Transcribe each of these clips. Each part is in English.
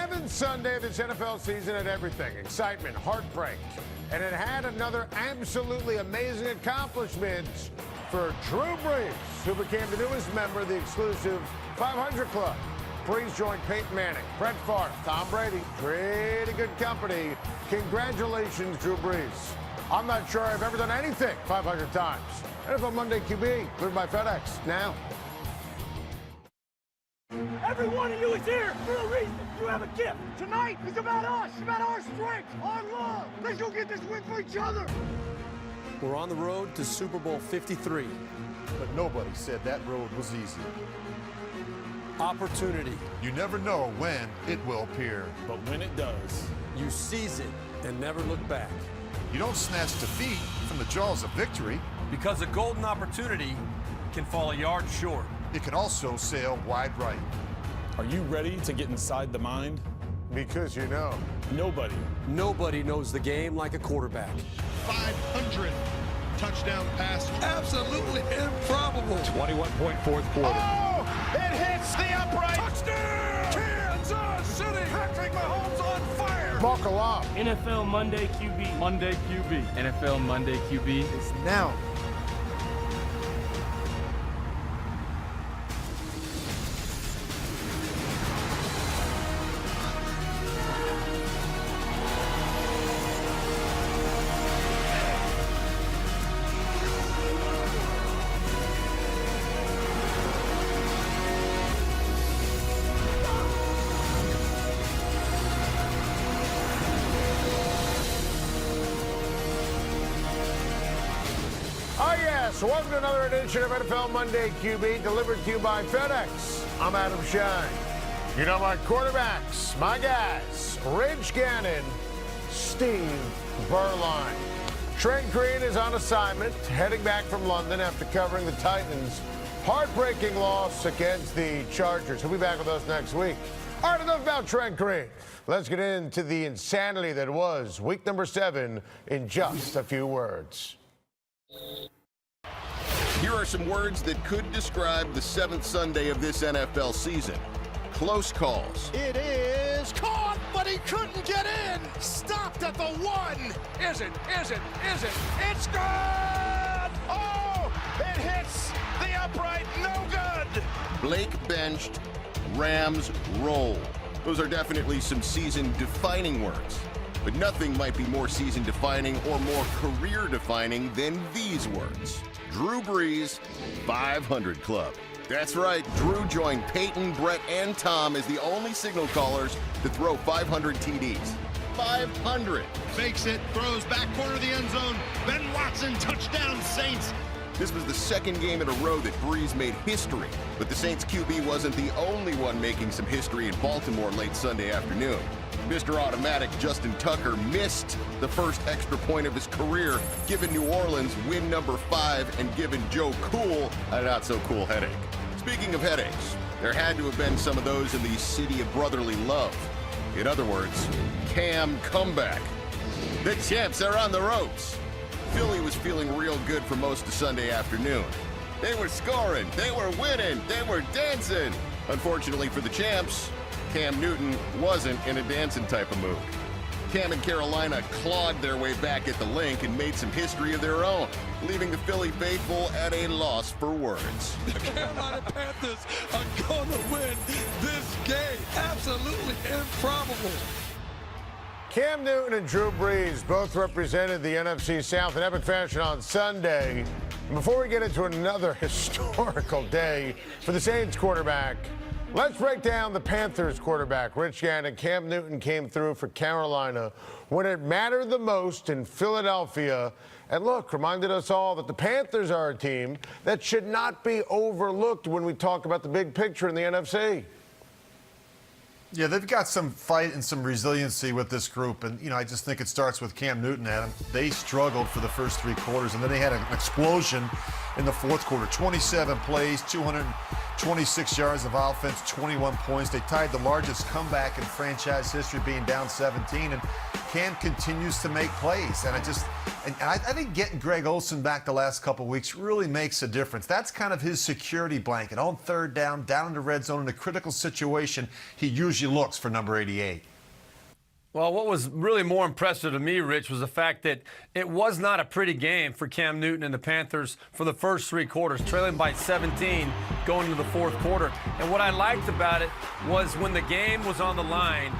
Seventh Sunday of this NFL season had everything. Excitement, heartbreak. And it had another absolutely amazing accomplishment for Drew Brees, who became the newest member of the exclusive 500 Club. Brees joined Peyton Manning, Brett Favre, Tom Brady. Pretty good company. Congratulations, Drew Brees. I'm not sure I've ever done anything 500 times. NFL Monday QB, delivered by FedEx. Now. Every one of you is here for a reason. You have a gift. Tonight is about us, about our strength, our love. Let's go get this win for each other. We're on the road to Super Bowl 53. But nobody said that road was easy. Opportunity. You never know when it will appear. But when it does, You seize it and never look back. You don't snatch defeat from the jaws of victory. Because a golden opportunity can fall a yard short. It can also sail wide right. are you ready to get inside the mind? Because you know. Nobody knows the game like a quarterback. 500 touchdown pass. Absolutely improbable. 21-point fourth quarter. Oh, it hits the upright. Touchdown! Kansas City! Patrick Mahomes on fire! Mark Alam. NFL Monday QB. Monday QB. NFL Monday QB Is now. So welcome to another edition of NFL Monday QB, delivered to you by FedEx. I'm Adam Shine. You know my quarterbacks, my guys, Rich Gannon, Steve Berline. Trent Green is on assignment, heading back from London after covering the Titans' heartbreaking loss against the Chargers. He'll be back with us next week. All right, enough about Trent Green. Let's get into the insanity that was week number 7 in just a few words. Here are some words that could describe the 7th Sunday of this NFL season. Close calls. It is caught, but he couldn't get in. Stopped at the 1. Is it? It's good! Oh, it hits the upright. No good. Blake benched, Rams roll. Those are definitely some season-defining words. But nothing might be more season-defining or more career-defining than these words. Drew Brees, 500 Club. That's right, Drew joined Peyton, Brett, and Tom as the only signal callers to throw 500 TDs. 500. Fakes it, throws back corner of the end zone. Ben Watson, touchdown Saints. This was the second game in a row that Brees made history, but the Saints QB wasn't the only one making some history in Baltimore late Sunday afternoon. Mr. Automatic Justin Tucker missed the first extra point of his career, giving New Orleans win number 5 and giving Joe Cool a not-so-cool headache. Speaking of headaches, there had to have been some of those in the city of brotherly love. In other words, Cam comeback. The champs are on the ropes. Philly was feeling real good for most of Sunday afternoon. They were scoring, they were winning, they were dancing. Unfortunately for the champs, Cam Newton wasn't in a dancing type of mood. Cam and Carolina clawed their way back at the link and made some history of their own, leaving the Philly faithful at a loss for words. The Carolina Panthers are going to win this game. Absolutely improbable. Cam Newton and Drew Brees both represented the NFC South in epic fashion on Sunday. And before we get into another historical day for the Saints quarterback, let's break down the Panthers quarterback. Rich Gannon. Cam Newton came through for Carolina when it mattered the most in Philadelphia. And look, reminded us all that the Panthers are a team that should not be overlooked when we talk about the big picture in the NFC. Yeah, they've got some fight and some resiliency with this group. And, you know, I just think it starts with Cam Newton, Adam. They struggled for the first 3 quarters, and then they had an explosion in the fourth quarter. 27 plays, 226 yards of offense, 21 points. They tied the largest comeback in franchise history, being down 17. And Cam continues to make plays. And I think getting Greg Olsen back the last couple of weeks really makes a difference. That's kind of his security blanket. On third down in the red zone, in a critical situation, he usually looks for number 88. Well, what was really more impressive to me, Rich, was the fact that it was not a pretty game for Cam Newton and the Panthers for the first 3 quarters, trailing by 17 going into the fourth quarter. And what I liked about it was when the game was on the line,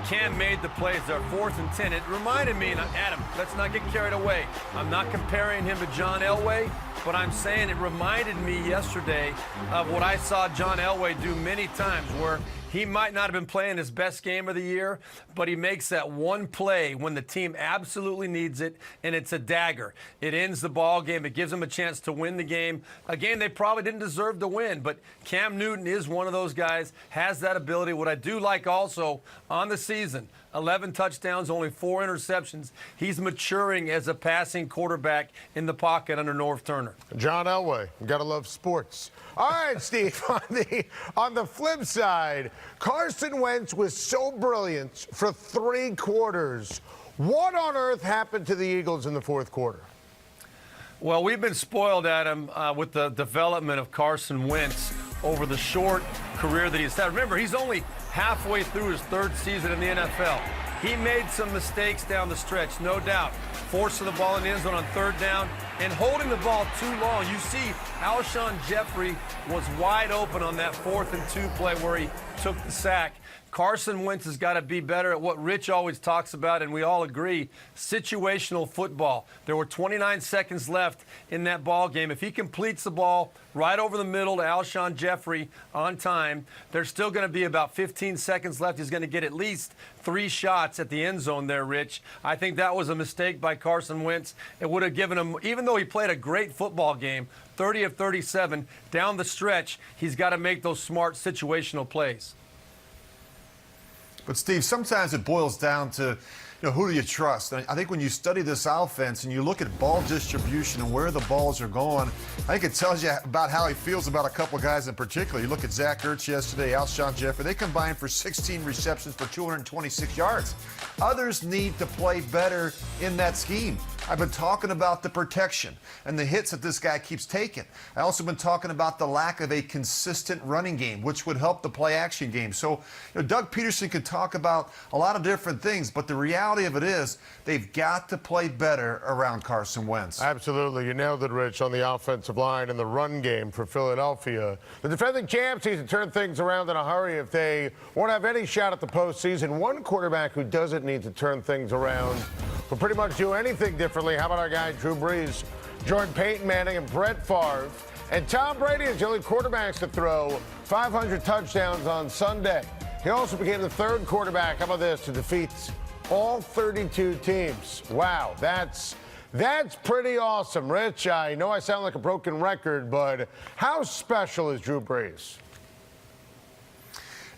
Cam made the plays there, 4th and 10. It reminded me, and Adam, let's not get carried away. I'm not comparing him to John Elway, but I'm saying it reminded me yesterday of what I saw John Elway do many times, where he might not have been playing his best game of the year, but he makes that one play when the team absolutely needs it, and it's a dagger. It ends the ball game. It gives them a chance to win the game. A game they probably didn't deserve to win, but Cam Newton is one of those guys, has that ability. What I do like also on the season, 11 touchdowns, only 4 interceptions. He's maturing as a passing quarterback in the pocket under Norv Turner. John Elway, you gotta love sports. All right, Steve, on the flip side, Carson Wentz was so brilliant for 3 quarters. What on earth happened to the Eagles in the fourth quarter? Well, we've been spoiled, Adam, with the development of Carson Wentz over the short career that he's had. Remember, he's only halfway through his 3rd season in the NFL. He made some mistakes down the stretch, no doubt. Forcing the ball in the end zone on 3rd down and holding the ball too long. You see, Alshon Jeffrey was wide open on that 4th and 2 play where he took the sack. Carson Wentz has got to be better at what Rich always talks about, and we all agree, situational football. There were 29 seconds left in that ball game. If he completes the ball right over the middle to Alshon Jeffrey on time, there's still going to be about 15 seconds left. He's going to get at least 3 shots at the end zone there, Rich. I think that was a mistake by Carson Wentz. It would have given him, even though he played a great football game, 30 of 37, down the stretch, he's got to make those smart situational plays. But, Steve, sometimes it boils down to, who do you trust? And I think when you study this offense and you look at ball distribution and where the balls are going, I think it tells you about how he feels about a couple of guys in particular. You look at Zach Ertz yesterday, Alshon Jeffrey. They combined for 16 receptions for 226 yards. Others need to play better in that scheme. I've been talking about the protection and the hits that this guy keeps taking. I also been talking about the lack of a consistent running game, which would help the play-action game. So, Doug Peterson could talk about a lot of different things, but the reality of it is they've got to play better around Carson Wentz. Absolutely. You nailed it, Rich, on the offensive line and the run game for Philadelphia. The defending champs need to turn things around in a hurry if they won't have any shot at the postseason. One quarterback who doesn't need to turn things around will pretty much do anything differently. How about our guy, Drew Brees, Jordan Peyton Manning, and Brett Favre? And Tom Brady is the only quarterbacks to throw 500 touchdowns on Sunday. He also became the 3rd quarterback, how about this, to defeat all 32 teams. Wow, that's pretty awesome. Rich, I know I sound like a broken record, but how special is Drew Brees?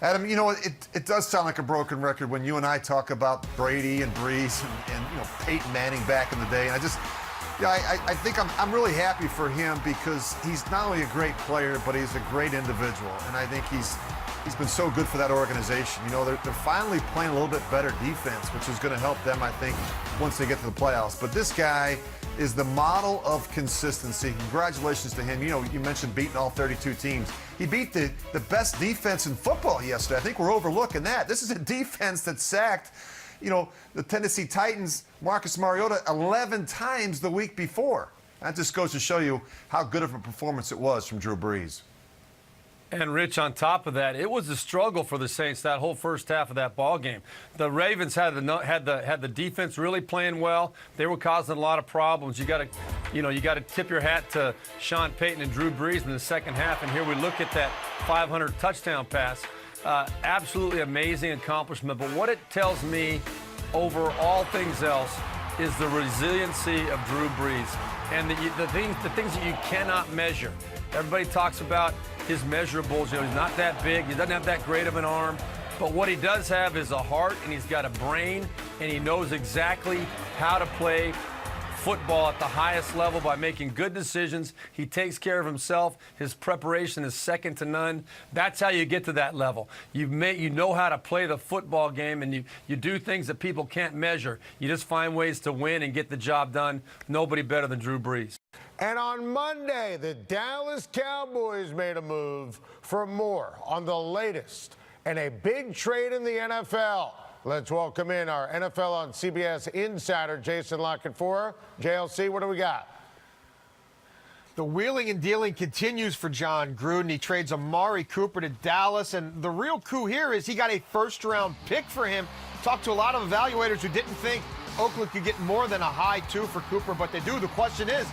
Adam, it does sound like a broken record when you and I talk about Brady and Brees and Peyton Manning back in the day. And I think I'm really happy for him because he's not only a great player, but he's a great individual. And I think he's been so good for that organization. They're finally playing a little bit better defense, which is going to help them, I think, once they get to the playoffs. But this guy is the model of consistency. Congratulations to him. You mentioned beating all 32 teams. He beat the best defense in football yesterday. I think we're overlooking that. This is a defense that sacked, the Tennessee Titans, Marcus Mariota, 11 times the week before. That just goes to show you how good of a performance it was from Drew Brees. And, Rich, on top of that, it was a struggle for the Saints that whole first half of that ball game. The Ravens had the defense really playing well. They were causing a lot of problems. You got to tip your hat to Sean Payton and Drew Brees in the second half. And here we look at that 500 touchdown pass. Absolutely amazing accomplishment. But what it tells me over all things else is the resiliency of Drew Brees and the things that you cannot measure. Everybody talks about his measurables. He's not that big. He doesn't have that great of an arm. But what he does have is a heart, and he's got a brain, and he knows exactly how to play football at the highest level by making good decisions. He takes care of himself. His preparation is second to none. That's how you get to that level. You know how to play the football game, and you do things that people can't measure. You just find ways to win and get the job done. Nobody better than Drew Brees. And on Monday, the Dallas Cowboys made a move for more on the latest and a big trade in the NFL. Let's welcome in our NFL on CBS insider, Jason Lockett-Forer. JLC, what do we got? The wheeling and dealing continues for John Gruden. He trades Amari Cooper to Dallas, and the real coup here is he got a first-round pick for him. Talked to a lot of evaluators who didn't think Oakland could get more than a high 2 for Cooper, but they do. The question is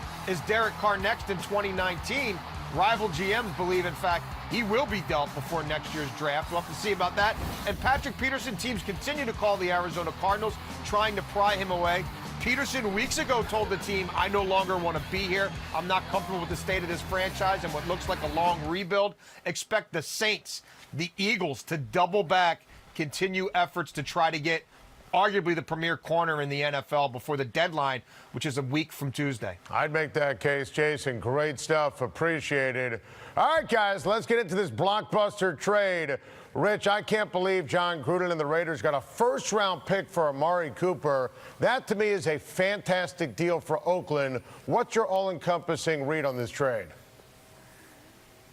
Derek Carr next in 2019? Rival GMs believe, in fact, he will be dealt before next year's draft. We'll have to see about that. And Patrick Peterson, teams continue to call the Arizona Cardinals, trying to pry him away. Peterson weeks ago told the team, I no longer want to be here. I'm not comfortable with the state of this franchise and what looks like a long rebuild. Expect the Saints, the Eagles to double back, continue efforts to try to get arguably the premier corner in the NFL before the deadline, which is a week from Tuesday. I'd make that case, Jason. Great stuff. Appreciated. All right, guys, let's get into this blockbuster trade. Rich, I can't believe John Gruden and the Raiders got a first-round pick for Amari Cooper. That, to me, is a fantastic deal for Oakland. What's your all-encompassing read on this trade?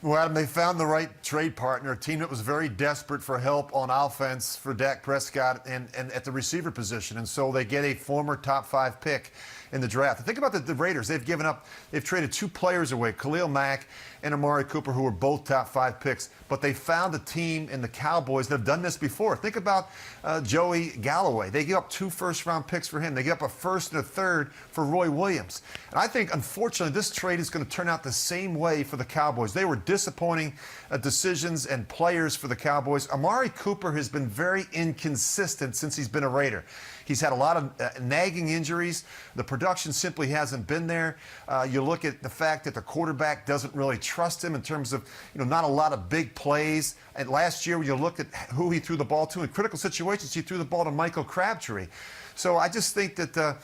Well, Adam, they found the right trade partner, a team that was very desperate for help on offense for Dak Prescott and at the receiver position. And so they get a former top 5 pick in the draft. Think about the Raiders. They've traded 2 players away, Khalil Mack and Amari Cooper, who were both top 5 picks. But they found a team in the Cowboys that have done this before. Think about Joey Galloway. They gave up 2 first-round picks for him. They gave up a first and a third for Roy Williams. And I think, unfortunately, this trade is going to turn out the same way for the Cowboys. They were disappointing decisions and players for the Cowboys. Amari Cooper has been very inconsistent since he's been a Raider. He's had a lot of nagging injuries. The production simply hasn't been there. You look at the fact that the quarterback doesn't really trust him in terms of, not a lot of big plays. And last year, when you looked at who he threw the ball to in critical situations, he threw the ball to Michael Crabtree. So I just think that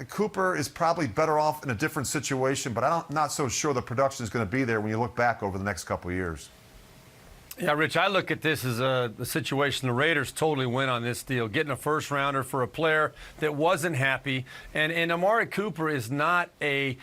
Cooper is probably better off in a different situation, but I'm not so sure the production is going to be there when you look back over the next couple of years. Yeah, Rich, I look at this as the situation the Raiders totally win on this deal, getting a first-rounder for a player that wasn't happy. And Amari Cooper is not a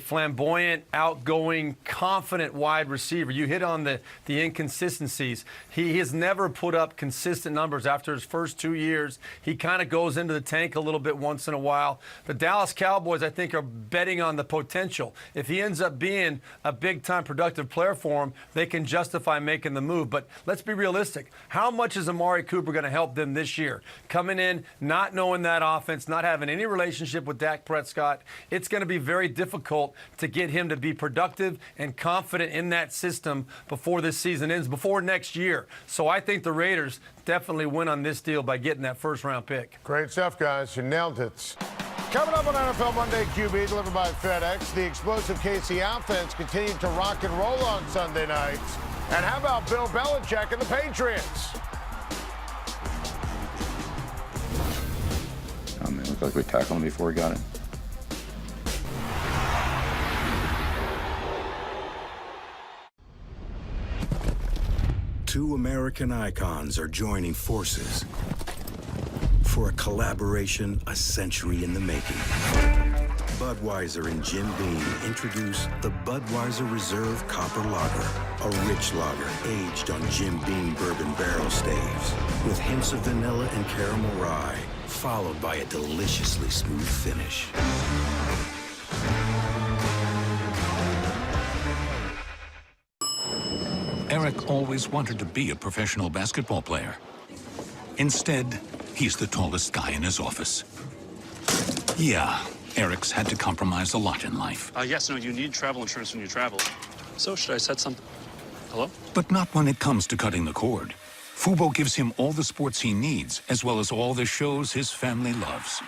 flamboyant, outgoing, confident wide receiver. You hit on the inconsistencies. He has never put up consistent numbers after his first 2 years. He kind of goes into the tank a little bit once in a while. The Dallas Cowboys, I think, are betting on the potential. If he ends up being a big-time productive player for them, they can justify making the move. But let's be realistic. How much is Amari Cooper going to help them this year? Coming in, not knowing that offense, not having any relationship with Dak Prescott, it's going to be very difficult to get him to be productive and confident in that system before this season ends, before next year. So I think the Raiders definitely win on this deal by getting that first-round pick. Great stuff, guys. You nailed it. Coming up on NFL Monday QB, delivered by FedEx, the explosive KC offense continued to rock and roll on Sunday night. And how about Bill Belichick and the Patriots? I mean, it looked like we tackled him before he got it. Two American icons are joining forces for a collaboration a century in the making. Budweiser and Jim Beam introduce the Budweiser Reserve Copper Lager, a rich lager aged on Jim Beam bourbon barrel staves with hints of vanilla and caramel rye, followed by a deliciously smooth finish. Eric always wanted to be a professional basketball player. Instead, he's the tallest guy in his office. Yeah. Eric's had to compromise a lot in life. Yes, no, you need travel insurance when you travel. So should I set something? Hello? But not when it comes to cutting the cord. Fubo gives him all the sports he needs, as well as all the shows his family loves.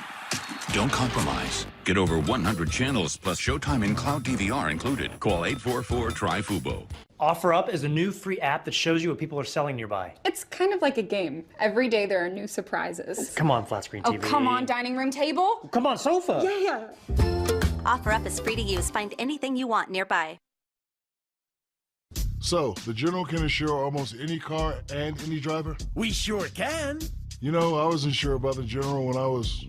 Don't compromise. Get over 100 channels plus Showtime and Cloud DVR included. Call 844-TRY-FUBO. OfferUp is a new free app that shows you what people are selling nearby. It's kind of like a game. Every day there are new surprises. Come on, flat screen TV. Oh, come on, dining room table. Come on, sofa. Yeah. OfferUp is free to use. Find anything you want nearby. So, the General can insure almost any car and any driver? We sure can. You know, I wasn't sure about the General when I was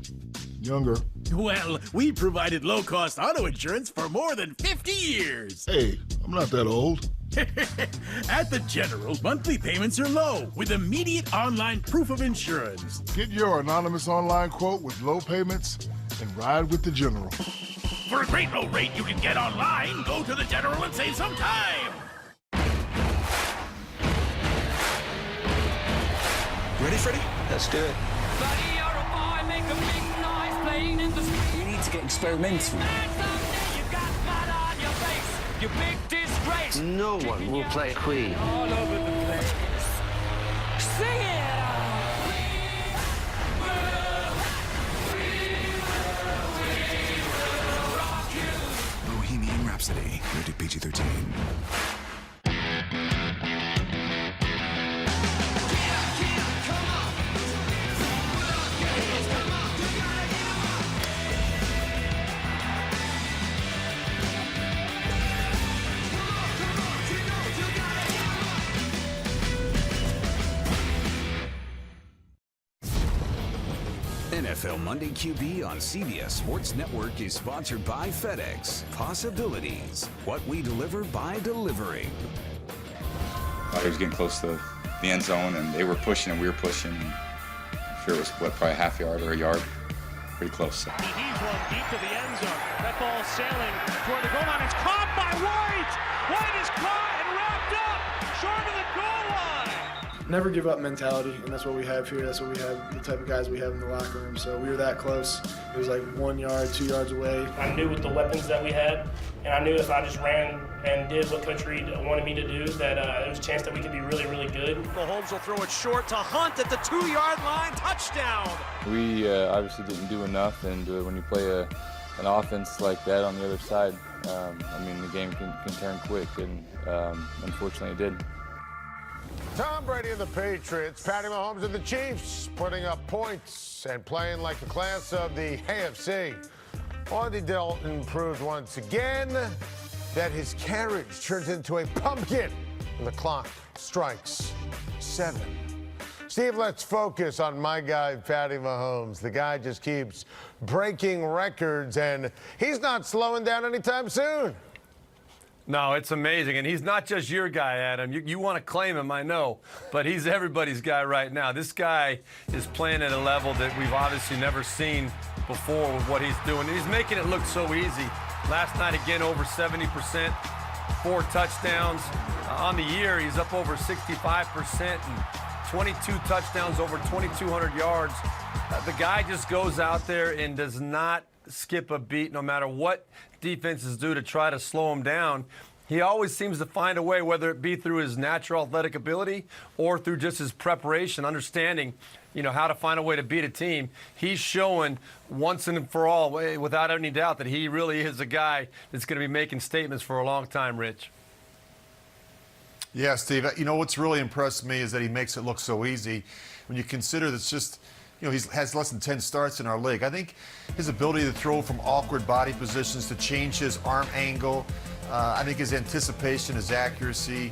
younger. Well, we provided low-cost auto insurance for more than 50 years. Hey, I'm not that old. At the General, monthly payments are low with immediate online proof of insurance. Get your anonymous online quote with low payments and ride with the General. For a great low rate you can get online, go to the General and save some time. Ready, Freddie? Let's do it. You need to get experimental. You big disgrace. No one will play Queen. All over the place. Sing it out. Bohemian Rhapsody, rated PG-13. NFL Monday QB on CBS Sports Network is sponsored by FedEx. Possibilities. What we deliver by delivering. He was getting close to the end zone, and they were pushing, and we were pushing. I'm sure it was, probably a half yard or a yard. Pretty close. So. He heaves one deep to the end zone. That ball sailing toward the goal line. It's caught by White. White is caught and wrapped up short of the goal line. Never give up mentality, and that's what we have here. That's what we have, the type of guys we have in the locker room. So we were that close. It was like 1 yard, 2 yards away. I knew with the weapons that we had, and I knew if I just ran and did what Coach Reed wanted me to do, that there was a chance that we could be really, really good. Mahomes will throw it short to Hunt at the 2-yard line. Touchdown. We obviously didn't do enough, and when you play an offense like that on the other side, I mean, the game can turn quick, and unfortunately it did. Tom Brady and the Patriots, Patty Mahomes and the Chiefs putting up points and playing like the class of the AFC. Andy Dalton proved once again that his carriage turns into a pumpkin when the clock strikes 7. Steve, let's focus on my guy, Patty Mahomes. The guy just keeps breaking records, and he's not slowing down anytime soon. No, it's amazing. And he's not just your guy, Adam. You want to claim him, I know, but he's everybody's guy right now. This guy is playing at a level that we've obviously never seen before with what he's doing. And he's making it look so easy. Last night, again, over 70%, 4 touchdowns. On the year, he's up over 65% and 22 touchdowns, over 2,200 yards. The guy just goes out there and does not skip a beat no matter what defenses do to try to slow him down. He always seems to find a way, whether it be through his natural athletic ability or through just his preparation, understanding, how to find a way to beat a team. He's showing once and for all, without any doubt, that he really is a guy that's going to be making statements for a long time, Rich. Yeah, Steve, what's really impressed me is that he makes it look so easy when you consider that it's just he has less than 10 starts in our league. I think his ability to throw from awkward body positions, to change his arm angle, I think his anticipation, his accuracy,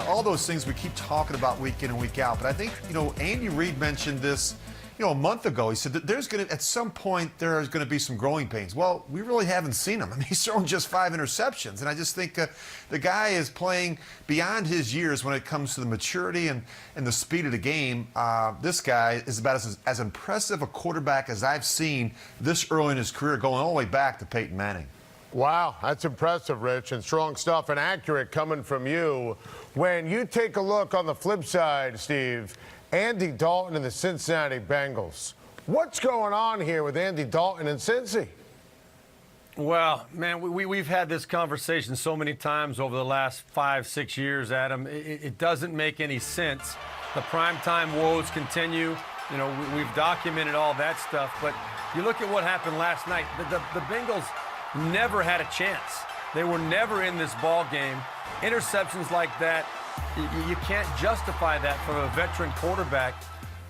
all those things we keep talking about week in and week out. But I think, Andy Reid mentioned this, a month ago. He said that at some point, there's going to be some growing pains. Well, we really haven't seen him. I mean, he's thrown just 5 interceptions. And I just think the guy is playing beyond his years when it comes to the maturity and the speed of the game. This guy is about as impressive a quarterback as I've seen this early in his career, going all the way back to Peyton Manning. Wow, that's impressive, Rich, and strong stuff and accurate coming from you. When you take a look on the flip side, Steve, Andy Dalton and the Cincinnati Bengals. What's going on here with Andy Dalton and Cincy? Well, man, we've had this conversation so many times over the last 5-6 years, Adam. It doesn't make any sense. The primetime woes continue. We've documented all that stuff. But you look at what happened last night. The Bengals never had a chance. They were never in this ball game. Interceptions like that, you can't justify that from a veteran quarterback.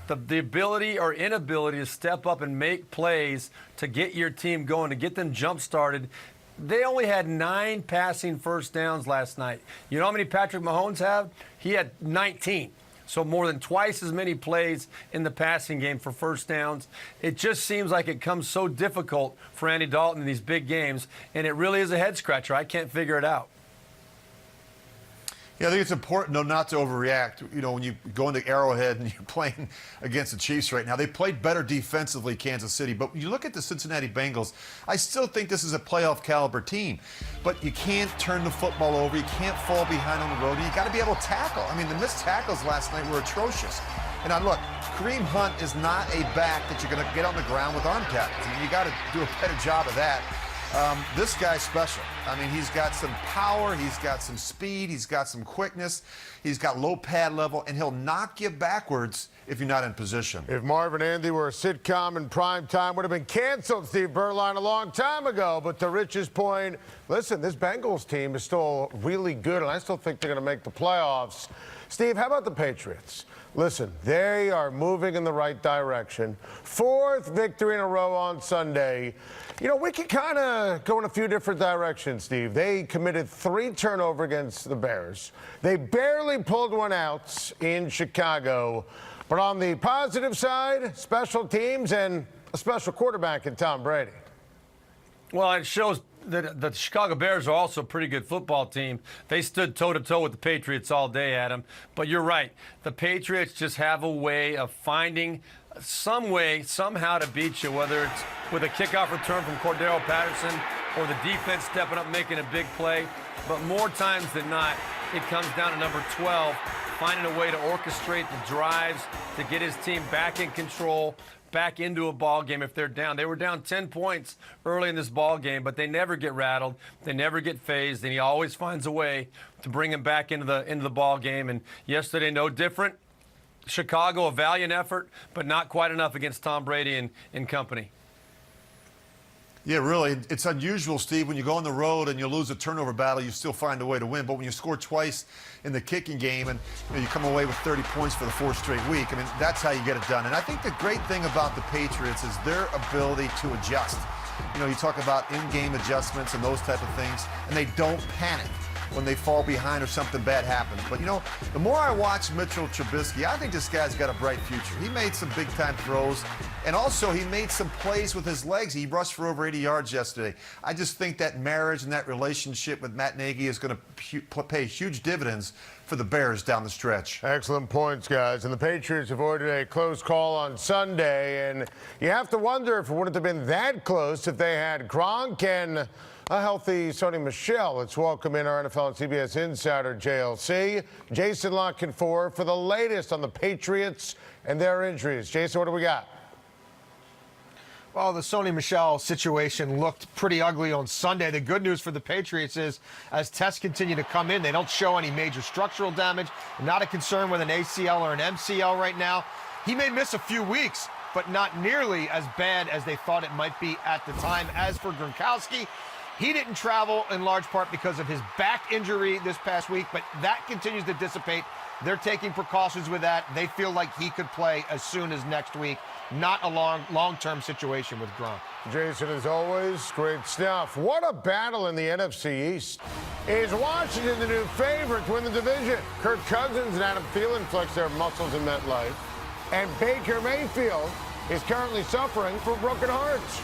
The ability or inability to step up and make plays to get your team going, to get them jump-started. They only had 9 passing first downs last night. You know how many Patrick Mahomes have? He had 19. So more than twice as many plays in the passing game for first downs. It just seems like it comes so difficult for Andy Dalton in these big games, and it really is a head-scratcher. I can't figure it out. Yeah, I think it's important, though, not to overreact. You know, when you go into Arrowhead and you're playing against the Chiefs right now, they played better defensively, Kansas City. But when you look at the Cincinnati Bengals, I still think this is a playoff-caliber team. But you can't turn the football over. You can't fall behind on the road. You got to be able to tackle. I mean, the missed tackles last night were atrocious. And now, look, Kareem Hunt is not a back that you're going to get on the ground with arm tackles. I mean, you got to do a better job of that. This guy's special. I mean, he's got some power, he's got some speed, he's got some quickness, he's got low pad level, and he'll knock you backwards if you're not in position. If Marvin and Andy were a sitcom in prime time, would have been canceled, Steve Berline, a long time ago. But to Rich's point, listen, this Bengals team is still really good, and I still think they're going to make the playoffs. Steve, how about the Patriots? Listen, they are moving in the right direction. 4th victory in a row on Sunday. You know, we can kind of go in a few different directions, Steve. They committed 3 turnovers against the Bears. They barely pulled one out in Chicago. But on the positive side, special teams and a special quarterback in Tom Brady. Well, it shows that the Chicago Bears are also a pretty good football team. They stood toe-to-toe with the Patriots all day, Adam. But you're right. The Patriots just have a way of finding some way, somehow to beat you, whether it's with a kickoff return from Cordero Patterson or the defense stepping up making a big play. But more times than not, it comes down to number 12, finding a way to orchestrate the drives to get his team back in control, back into a ball game if they're down. They were down 10 points early in this ball game, but they never get rattled. They never get phased, and he always finds a way to bring them back into the ball game. And yesterday, no different. Chicago, a valiant effort, but not quite enough against Tom Brady and company. Yeah, really. It's unusual, Steve, when you go on the road and you lose a turnover battle, you still find a way to win. But when you score twice in the kicking game and you come away with 30 points for the 4th straight week, I mean, that's how you get it done. And I think the great thing about the Patriots is their ability to adjust. You know, you talk about in-game adjustments and those type of things, and they don't panic when they fall behind or something bad happens. But, you know, the more I watch Mitchell Trubisky, I think this guy's got a bright future. He made some big-time throws, and also he made some plays with his legs. He rushed for over 80 yards yesterday. I just think that marriage and that relationship with Matt Nagy is going to pay huge dividends for the Bears down the stretch. Excellent points, guys. And the Patriots avoided a close call on Sunday, and you have to wonder if it wouldn't have been that close if they had Gronk and a healthy Sony Michel. Let's welcome in our NFL and CBS insider, JLC, Jason La Canfora, for the latest on the Patriots and their injuries. Jason, what do we got? Well, the Sony Michel situation looked pretty ugly on Sunday. The good news for the Patriots is as tests continue to come in, they don't show any major structural damage. Not a concern with an ACL or an MCL right now. He may miss a few weeks, but not nearly as bad as they thought it might be at the time. As for Gronkowski, he didn't travel in large part because of his back injury this past week, but that continues to dissipate. They're taking precautions with that. They feel like he could play as soon as next week. Not a long-term situation with Gronk. Jason, as always, great stuff. What a battle in the NFC East. Is Washington the new favorite to win the division? Kirk Cousins and Adam Thielen flex their muscles in MetLife. And Baker Mayfield is currently suffering from broken hearts.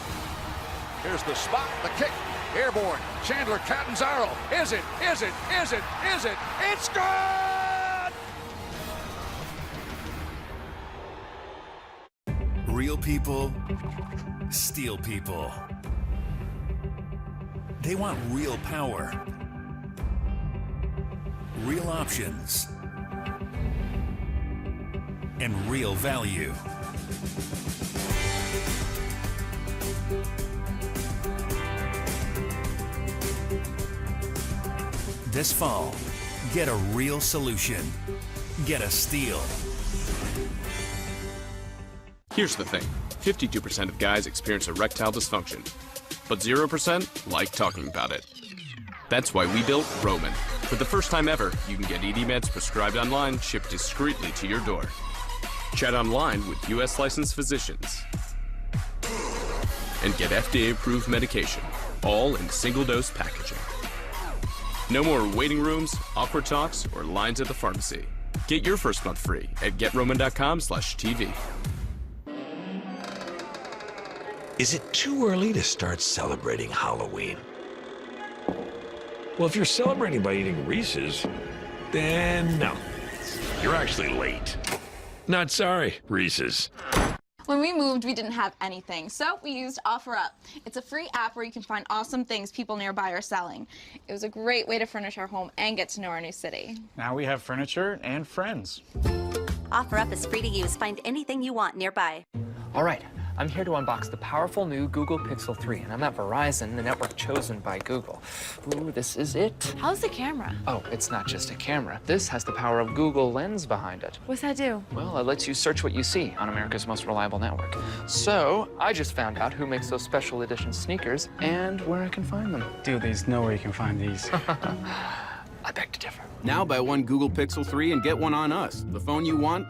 Here's the spot, the kick, airborne. Chandler Catanzaro. Is it? It's good! Real people steal people. They want real power, real options, and real value. This fall, get a real solution. Get a Steel. Here's the thing. 52% of guys experience erectile dysfunction, but 0% like talking about it. That's why we built Roman. For the first time ever, you can get ED meds prescribed online, shipped discreetly to your door. Chat online with U.S. licensed physicians. And get FDA-approved medication, all in single-dose packaging. No more waiting rooms, awkward talks, or lines at the pharmacy. Get your first month free at GetRoman.com/TV. Is it too early to start celebrating Halloween? Well, if you're celebrating by eating Reese's, then no. You're actually late. Not sorry, Reese's. When we moved, we didn't have anything, so we used OfferUp. It's a free app where you can find awesome things people nearby are selling. It was a great way to furnish our home and get to know our new city. Now we have furniture and friends. OfferUp is free to use. Find anything you want nearby. All right, I'm here to unbox the powerful new Google Pixel 3, and I'm at Verizon, the network chosen by Google. Ooh, this is it. How's the camera? Oh, it's not just a camera. This has the power of Google Lens behind it. What's that do? Well, it lets you search what you see on America's most reliable network. So, I just found out who makes those special edition sneakers and where I can find them. Dude, there's nowhere you can find these. I beg to differ. Now buy one Google Pixel 3 and get one on us. The phone you want.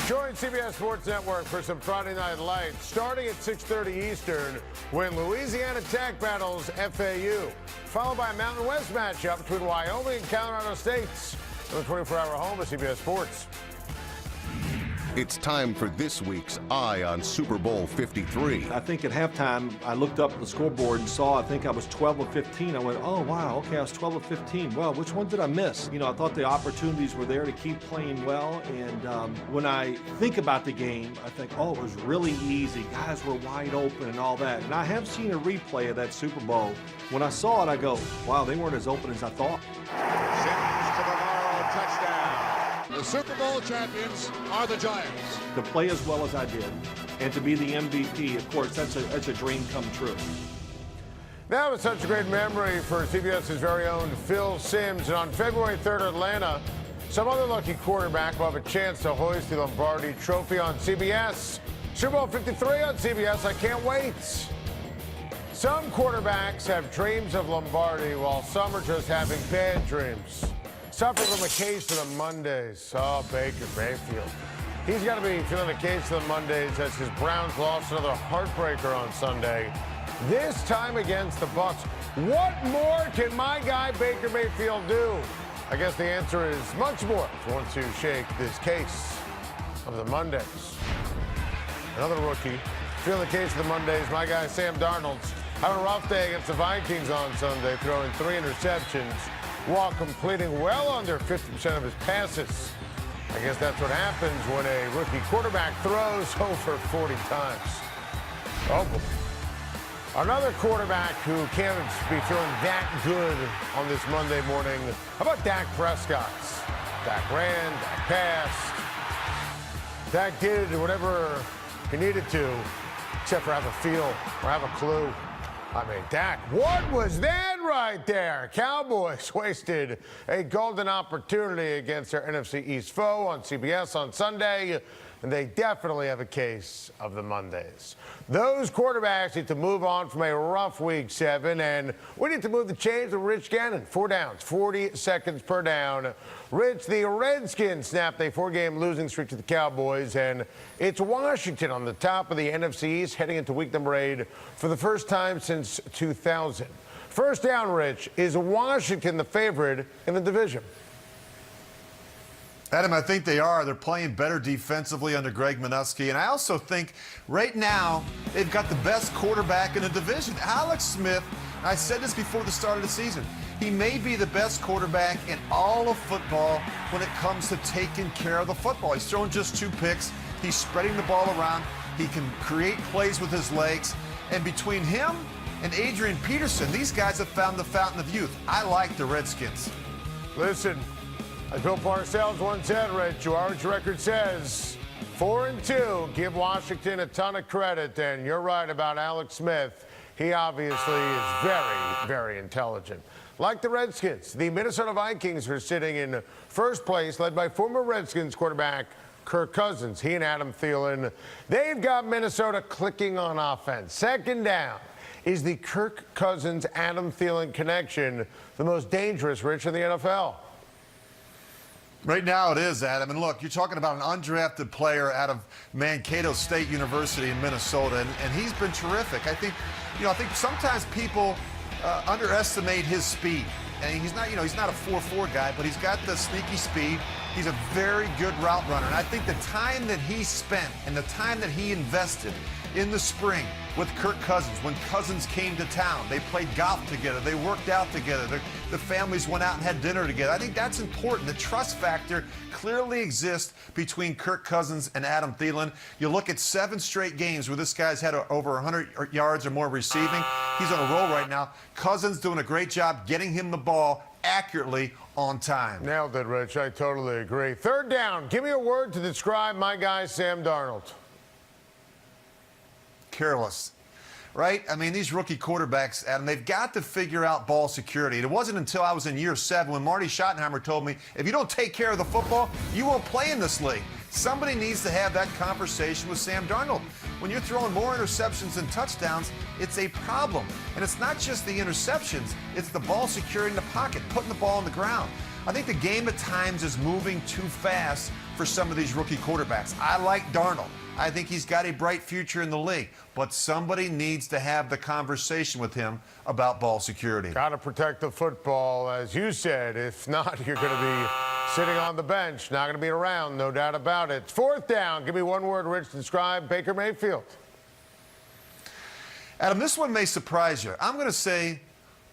Join CBS Sports Network for some Friday Night Lights starting at 6:30 Eastern when Louisiana Tech battles FAU, followed by a Mountain West matchup between Wyoming and Colorado States. On the 24-hour home of CBS Sports. It's time for this week's Eye on Super Bowl 53. I think at halftime, I looked up at the scoreboard and saw, I think I was 12 of 15. I went, oh, wow, okay, I was 12 of 15. Well, which one did I miss? You know, I thought the opportunities were there to keep playing well. And when I think about the game, I think, oh, it was really easy. Guys were wide open and all that. And I have seen a replay of that Super Bowl. When I saw it, I go, wow, they weren't as open as I thought. Sims to the Morrow, touchdown. The Super Bowl champions are the Giants. To play as well as I did and to be the MVP, of course, that's a dream come true. That was such a great memory for CBS's very own Phil Simms. And on February 3rd, Atlanta, some other lucky quarterback will have a chance to hoist the Lombardi Trophy on CBS. Super Bowl 53 on CBS. I can't wait. Some quarterbacks have dreams of Lombardi while some are just having bad dreams. Suffer from a case of the Mondays. Oh, Baker Mayfield. He's got to be feeling a case of the Mondays as his Browns lost another heartbreaker on Sunday. This time against the Bucs. What more can my guy Baker Mayfield do? I guess the answer is much more if you want to shake this case of the Mondays. Another rookie feeling the case of the Mondays. My guy Sam Darnold's having a rough day against the Vikings on Sunday, throwing 3 interceptions while completing well under 50% of his passes. I guess that's what happens when a rookie quarterback throws over 40 times. Oh, boy. Another quarterback who can't be feeling that good on this Monday morning. How about Dak Prescott? Dak ran, Dak passed. Dak did whatever he needed to, except for have a feel or have a clue. I mean, Dak, what was that right there? Cowboys wasted a golden opportunity against their NFC East foe on CBS on Sunday, and they definitely have a case of the Mondays. Those quarterbacks need to move on from a rough Week 7, and we need to move the chains with Rich Gannon. 4 downs, 40 seconds per down. Rich, the Redskins snapped a 4-game losing streak to the Cowboys, and it's Washington on the top of the NFC East heading into week number 8 for the first time since 2000. First down, Rich, is Washington the favorite in the division? Adam, I think they are. They're playing better defensively under Greg Minuski. And I also think right now they've got the best quarterback in the division. Alex Smith, I said this before the start of the season, he may be the best quarterback in all of football when it comes to taking care of the football. He's thrown just 2 picks. He's spreading the ball around. He can create plays with his legs. And between him and Adrian Peterson, these guys have found the fountain of youth. I like the Redskins. Listen, as Bill Parcells once said, Rich, your average record says 4-2. Give Washington a ton of credit, and you're right about Alex Smith. He obviously is very, very intelligent. Like the Redskins, the Minnesota Vikings are sitting in first place, led by former Redskins quarterback Kirk Cousins. He and Adam Thielen, they've got Minnesota clicking on offense. Second down. Is the Kirk Cousins-Adam Thielen connection the most dangerous, Rich, in the NFL? Right now it is, Adam. And look, you're talking about an undrafted player out of Mankato State University in Minnesota, and he's been terrific. I think sometimes people underestimate his speed. And he's not a 4.4 guy, but he's got the sneaky speed. He's a very good route runner. And I think the time that he spent and the time that he invested in the spring with Kirk Cousins, when Cousins came to town, they played golf together, they worked out together, the families went out and had dinner together. I think that's important. The trust factor clearly exists between Kirk Cousins and Adam Thielen. You look at 7 straight games where this guy's had over 100 yards or more receiving. He's on a roll right now. Cousins doing a great job getting him the ball accurately on time. Nailed it, Rich. I totally agree. Third down. Give me a word to describe my guy, Sam Darnold. Careless, right? I mean, these rookie quarterbacks, Adam, they've got to figure out ball security. It wasn't until I was in year 7 when Marty Schottenheimer told me, if you don't take care of the football, you won't play in this league. Somebody needs to have that conversation with Sam Darnold. When you're throwing more interceptions than touchdowns, it's a problem. And it's not just the interceptions, it's the ball security in the pocket, putting the ball on the ground. I think the game at times is moving too fast for some of these rookie quarterbacks. I like Darnold. I think he's got a bright future in the league, but somebody needs to have the conversation with him about ball security. Got to protect the football, as you said. If not, you're going to be sitting on the bench, not going to be around, no doubt about it. Fourth down. Give me one word, Rich, to describe Baker Mayfield. Adam, this one may surprise you. I'm going to say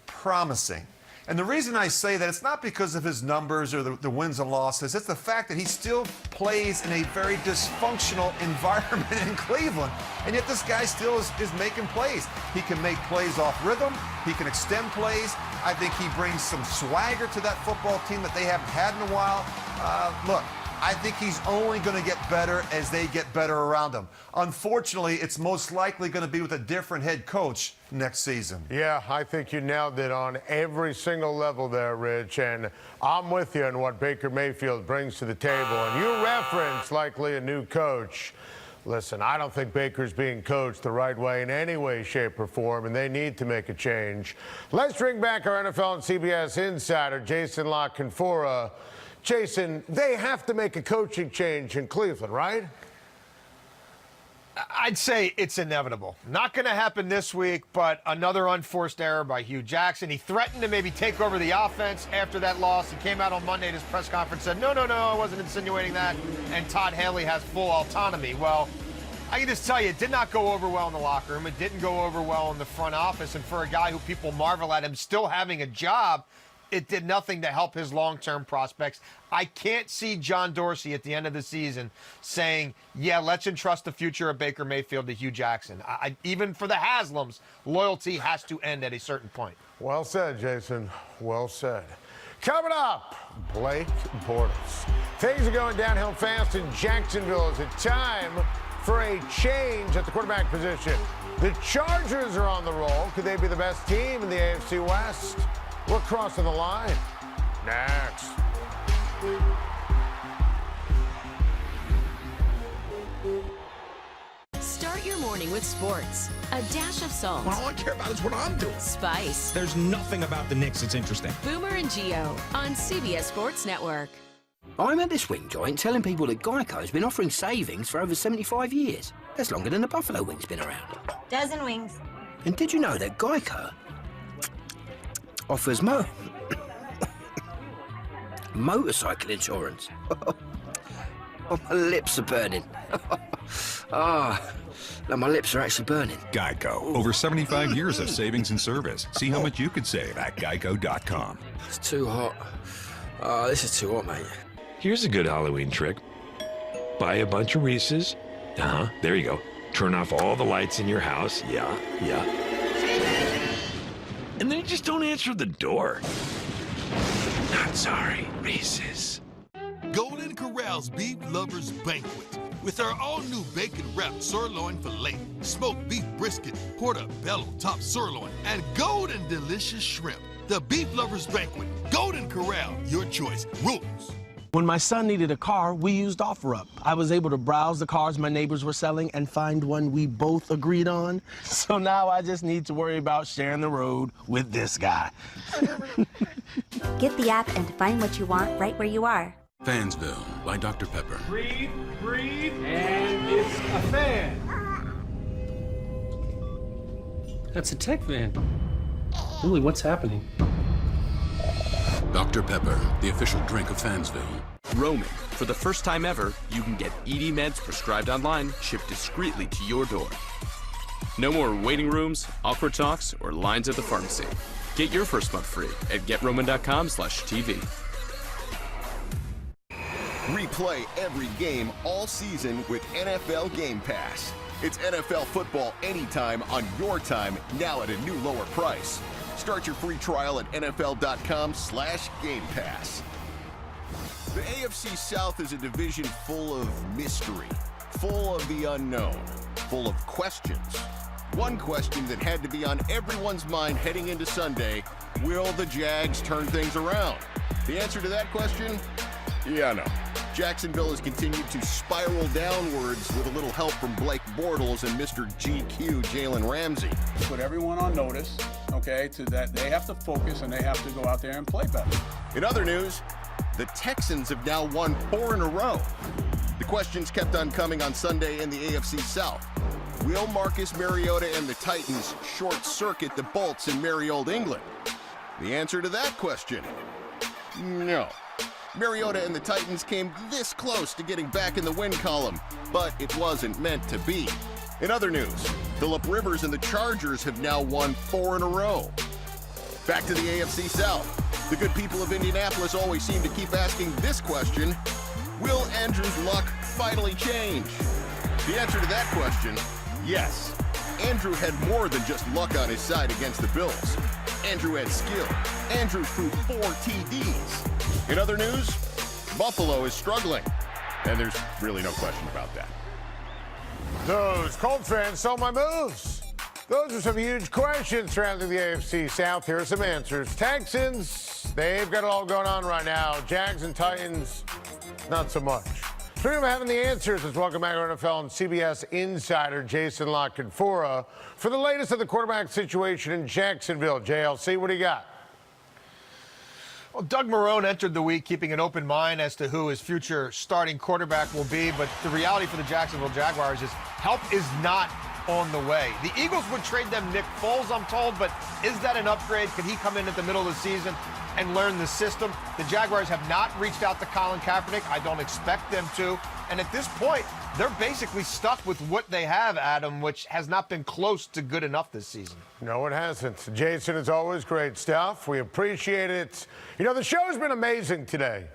promising. And the reason I say that, it's not because of his numbers or the wins and losses. It's the fact that he still plays in a very dysfunctional environment in Cleveland. And yet this guy still is making plays. He can make plays off rhythm. He can extend plays. I think he brings some swagger to that football team that they haven't had in a while. Look, I think he's only going to get better as they get better around him. Unfortunately, it's most likely going to be with a different head coach next season. Yeah, I think you nailed it on every single level there, Rich. And I'm with you on what Baker Mayfield brings to the table. And you referenced likely a new coach. Listen, I don't think Baker's being coached the right way in any way, shape, or form, and they need to make a change. Let's bring back our NFL and CBS insider, Jason La Canfora. Jason, they have to make a coaching change in Cleveland, right? I'd say it's inevitable. Not going to happen this week, but another unforced error by Hugh Jackson. He threatened to maybe take over the offense after that loss. He came out on Monday at his press conference and said, no, I wasn't insinuating that, and Todd Haley has full autonomy. Well, I can just tell you, it did not go over well in the locker room. It didn't go over well in the front office, and for a guy who people marvel at him still having a job, it did nothing to help his long-term prospects. I can't see John Dorsey at the end of the season saying, yeah, let's entrust the future of Baker Mayfield to Hugh Jackson. Even for the Haslams, loyalty has to end at a certain point. Well said, Jason. Well said. Coming up, Blake Bortles. Things are going downhill fast in Jacksonville. Is it time for a change at the quarterback position. The Chargers are on the roll. Could they be the best team in the AFC West? We're crossing the line. Next. Start your morning with sports. A dash of salt. All I care about is what I'm doing. Spice. There's nothing about the Knicks that's interesting. Boomer and Geo on CBS Sports Network. I'm at the swing joint telling people that Geico's been offering savings for over 75 years. That's longer than the Buffalo Wing's been around. Dozen wings. And did you know that Geico offers motorcycle insurance? Oh, my lips are burning. No, my lips are actually burning. Geico. Over 75 years of savings and service. See how much you could save at geico.com. It's too hot. This is too hot, mate. Here's a good Halloween trick. Buy a bunch of Reese's. There you go. Turn off all the lights in your house. Yeah. And then you just don't answer the door. Not sorry, Reese's. Golden Corral's Beef Lovers Banquet. With our all-new bacon-wrapped sirloin filet, smoked beef brisket, portobello top sirloin, and golden delicious shrimp. The Beef Lovers Banquet. Golden Corral. Your choice. Rules. When my son needed a car, we used OfferUp. I was able to browse the cars my neighbors were selling and find one we both agreed on. So now I just need to worry about sharing the road with this guy. Get the app and find what you want right where you are. Fansville by Dr. Pepper. Breathe, and it's a fan. That's a tech van. Really, what's happening? Dr. Pepper, the official drink of Fansville. Roman. For the first time ever, you can get ED meds prescribed online, shipped discreetly to your door. No more waiting rooms, awkward talks, or lines at the pharmacy. Get your first month free at GetRoman.com/TV. Replay every game all season with NFL Game Pass. It's NFL football anytime on your time, now at a new lower price. Start your free trial at NFL.com/Game Pass. The AFC South is a division full of mystery, full of the unknown, full of questions. One question that had to be on everyone's mind heading into Sunday: will the Jags turn things around? The answer to that question? Yeah, no. Jacksonville has continued to spiral downwards with a little help from Blake Bortles and Mr. GQ Jalen Ramsey. Put everyone on notice, okay, to that they have to focus and they have to go out there and play better. In other news, the Texans have now won 4 in a row. The questions kept on coming on Sunday in the AFC South. Will Marcus Mariota and the Titans short-circuit the Bolts in merry old England? The answer to that question? No. Mariota and the Titans came this close to getting back in the win column, but it wasn't meant to be. In other news, Phillip Rivers and the Chargers have now won 4 in a row. Back to the AFC South. The good people of Indianapolis always seem to keep asking this question: will Andrew's luck finally change? The answer to that question: yes. Andrew had more than just luck on his side against the Bills. Andrew had skill. Andrew threw 4 TDs. In other news, Buffalo is struggling, and there's really no question about that. Those Colts fans saw my moves. Those are some huge questions surrounding the AFC South. Here are some answers. Texans, they've got it all going on right now. Jags and Titans, not so much. Speaking of having the answers, let's welcome back our NFL and CBS insider Jason La Canfora for the latest of the quarterback situation in Jacksonville. JLC, what do you got? Well, Doug Marrone entered the week keeping an open mind as to who his future starting quarterback will be, but the reality for the Jacksonville Jaguars is help is not on the way. The Eagles would trade them Nick Foles, I'm told, but is that an upgrade? Could he come in at the middle of the season and learn the system? The Jaguars have not reached out to Colin Kaepernick. I don't expect them to. And at this point, they're basically stuck with what they have, Adam, which has not been close to good enough this season. No, it hasn't. Jason, it's always great stuff. We appreciate it. You know, the show's been amazing today,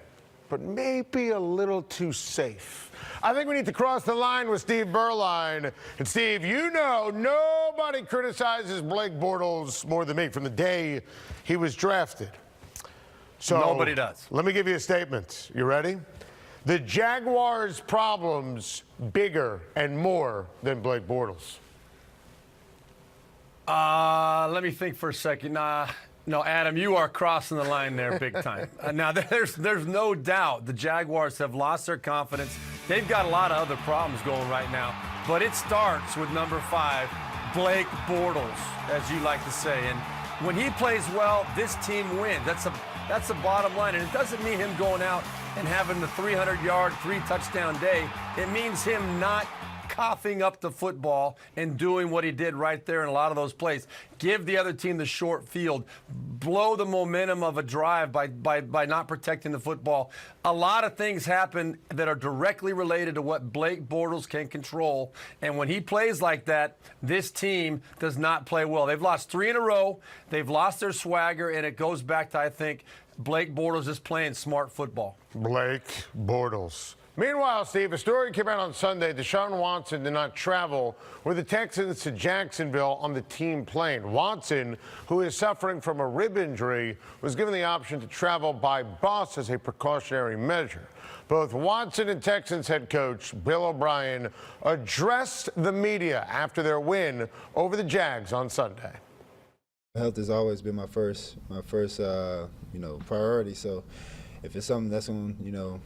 but maybe a little too safe. I think we need to cross the line with Steve Berline. And Steve, you know nobody criticizes Blake Bortles more than me from the day he was drafted. So nobody does. Let me give you a statement. You ready? the Jaguars' problems bigger and more than Blake Bortles? Let me think for a second. No, Adam, you are crossing the line there big time. Now, there's no doubt the Jaguars have lost their confidence. They've got a lot of other problems going right now. But it starts with number 5, Blake Bortles, as you like to say. And when he plays well, this team wins. That's the bottom line. And it doesn't mean him going out and having the 300-yard, 3-touchdown day. It means him not coughing up the football and doing what he did right there in a lot of those plays. Give the other team the short field. Blow the momentum of a drive by not protecting the football. A lot of things happen that are directly related to what Blake Bortles can control. And when he plays like that, this team does not play well. They've lost 3 in a row. They've lost their swagger, and it goes back to, I think, Blake Bortles is playing smart football. Blake Bortles. Meanwhile, Steve, a story came out on Sunday. Deshaun Watson did not travel with the Texans to Jacksonville on the team plane. Watson, who is suffering from a rib injury, was given the option to travel by bus as a precautionary measure. Both Watson and Texans head coach Bill O'Brien addressed the media after their win over the Jags on Sunday. Health has always been my first priority. So if it's something that's going to,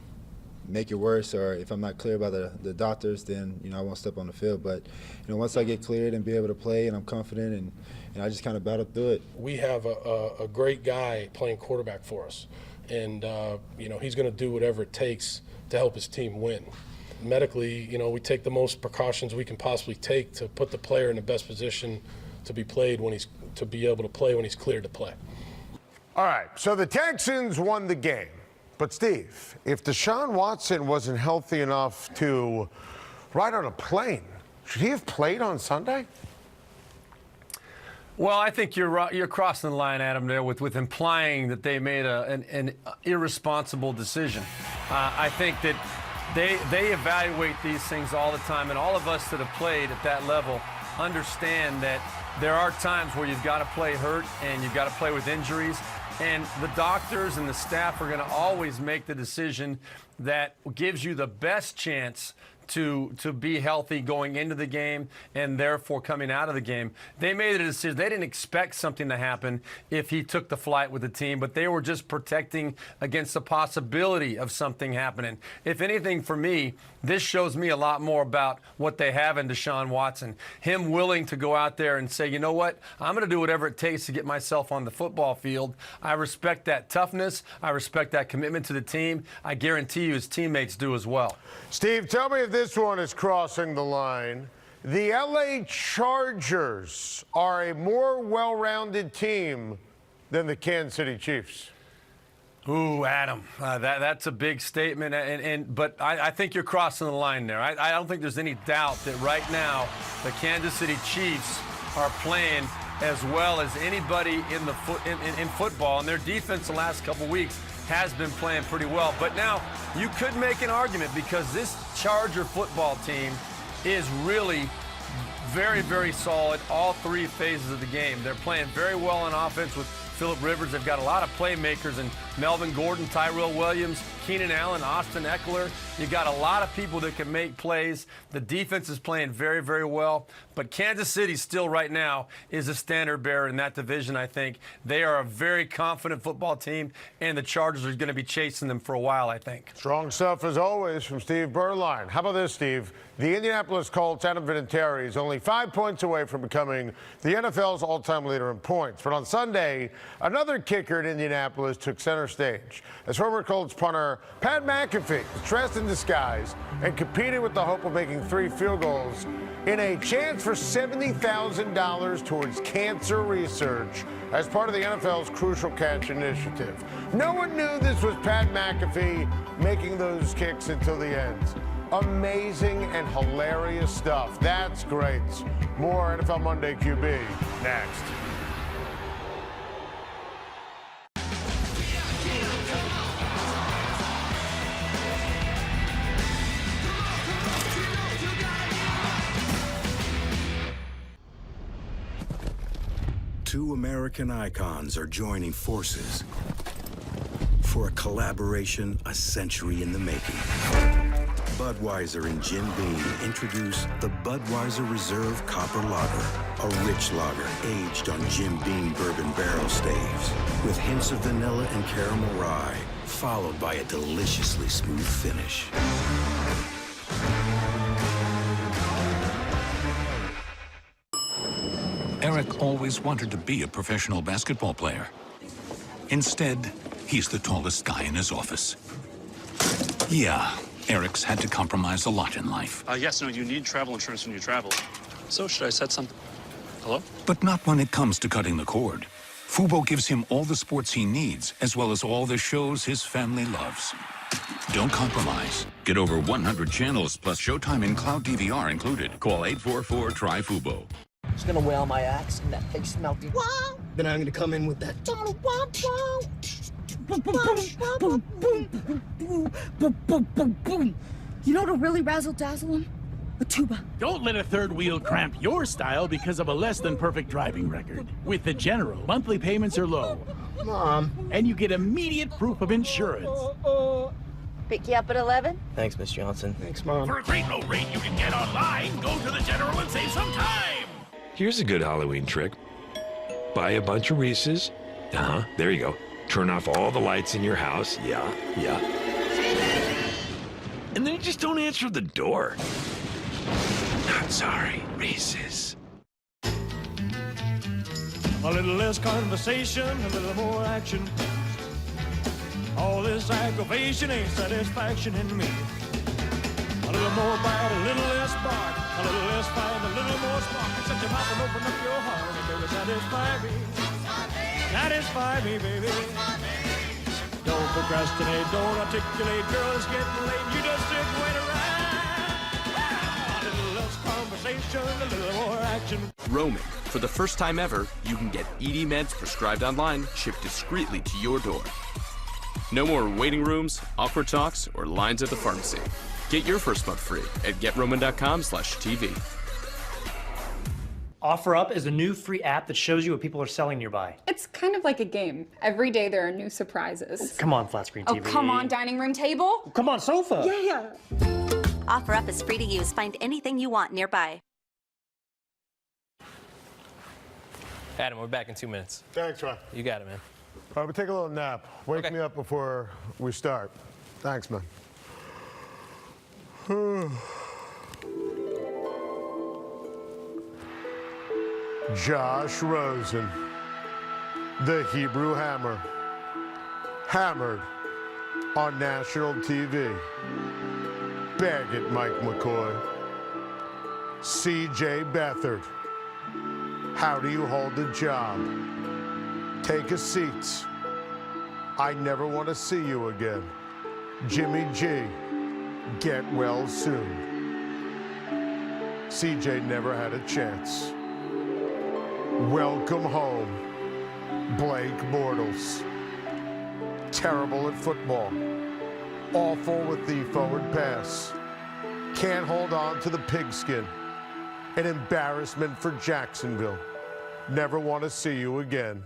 make it worse, or if I'm not clear about the doctors, then I won't step on the field. But once I get cleared and be able to play, and I'm confident, and I just kind of battle through it. We have a great guy playing quarterback for us, and he's going to do whatever it takes to help his team win. Medically, we take the most precautions we can possibly take to put the player in the best position to be able to play when he's cleared to play. All right, so the Texans won the game. But, Steve, if Deshaun Watson wasn't healthy enough to ride on a plane, should he have played on Sunday? Well, I think you're crossing the line, Adam, there with implying that they made an irresponsible decision. I think that they evaluate these things all the time, and all of us that have played at that level understand that there are times where you've got to play hurt and you've got to play with injuries. And the doctors and the staff are going to always make the decision that gives you the best chance to be healthy going into the game and therefore coming out of the game. They made a decision. They didn't expect something to happen if he took the flight with the team, but they were just protecting against the possibility of something happening. If anything, for me, this shows me a lot more about what they have in Deshaun Watson. Him willing to go out there and say, you know what, I'm going to do whatever it takes to get myself on the football field. I respect that toughness. I respect that commitment to the team. I guarantee you his teammates do as well. Steve, tell me if this one is crossing the line. The LA Chargers are a more well-rounded team than the Kansas City Chiefs. Ooh, Adam, that's a big statement, but I think you're crossing the line there. I don't think there's any doubt that right now the Kansas City Chiefs are playing as well as anybody in football, and their defense the last couple weeks has been playing pretty well. But now you could make an argument because this Charger football team is really very, very solid all 3 phases of the game. They're playing very well on offense with Phillip Rivers. They've got a lot of playmakers in Melvin Gordon, Tyrell Williams, Keenan Allen, Austin Eckler. You got a lot of people that can make plays. The defense is playing very, very well. But Kansas City still right now is a standard bearer in that division, I think. They are a very confident football team, and the Chargers are going to be chasing them for a while, I think. Strong stuff, as always, from Steve Berline. How about this, Steve? The Indianapolis Colts, Adam Vinatieri, is only 5 points away from becoming the NFL's all-time leader in points. But on Sunday, another kicker in Indianapolis took center stage as former Colts punter Pat McAfee was dressed in disguise and competed with the hope of making 3 field goals in a chance for $70,000 towards cancer research as part of the NFL's Crucial Catch initiative. No one knew this was Pat McAfee making those kicks until the end. Amazing and hilarious stuff. That's great. More NFL Monday QB next. Two American icons are joining forces for a collaboration a century in the making. Budweiser and Jim Beam introduce the Budweiser Reserve Copper Lager, a rich lager aged on Jim Beam bourbon barrel staves with hints of vanilla and caramel rye, followed by a deliciously smooth finish. Eric always wanted to be a professional basketball player. Instead, he's the tallest guy in his office. Yeah, Eric's had to compromise a lot in life. Yes, no, you need travel insurance when you travel. So should I set something? Hello? But not when it comes to cutting the cord. Fubo gives him all the sports he needs, as well as all the shows his family loves. Don't compromise. Get over 100 channels plus Showtime and Cloud DVR included. Call 844-TRY-FUBO. Just gonna wail my axe and that face melting. Wow. Then I'm gonna come in with that. You know what'll really razzle dazzle him? A tuba. Don't let a third wheel cramp your style because of a less than perfect driving record. With the General, monthly payments are low. Mom. And you get immediate proof of insurance. Pick you up at 11? Thanks, Miss Johnson. Thanks, Mom. For a great low rate you can get online, go to the General and save some time. Here's a good Halloween trick. Buy a bunch of Reese's. There you go. Turn off all the lights in your house. Yeah. And then you just don't answer the door. Not sorry, Reese's. A little less conversation, a little more action. All this aggravation ain't satisfaction in me. A little more bite, a little less bark, a little less fight, a little more spark. Shut your mouth and open up your heart and baby, satisfy me. Satisfy me, baby. Don't procrastinate, don't articulate, girl, it's getting late. You just sit and wait around. A little less conversation, a little more action. Roman. For the first time ever, you can get ED meds prescribed online, shipped discreetly to your door. No more waiting rooms, awkward talks, or lines at the pharmacy. Get your first month free at GetRoman.com/TV. OfferUp is a new free app that shows you what people are selling nearby. It's kind of like a game. Every day there are new surprises. Come on, flat screen TV. Oh, come on, dining room table. Come on, sofa. Yeah. OfferUp is free to use. Find anything you want nearby. Adam, we're back in 2 minutes. Thanks, Ron. You got it, man. All right, we'll take a little nap. Wake me up before we start. Thanks, man. Josh Rosen, the Hebrew Hammer, hammered on national TV. Bag it, Mike McCoy. C.J. Beathard, how do you hold a job? Take a seat. I never want to see you again. Jimmy G, get well soon. CJ never had a chance. Welcome home, Blake Bortles. Terrible at football. Awful with the forward pass. Can't hold on to the pigskin. An embarrassment for Jacksonville. Never want to see you again.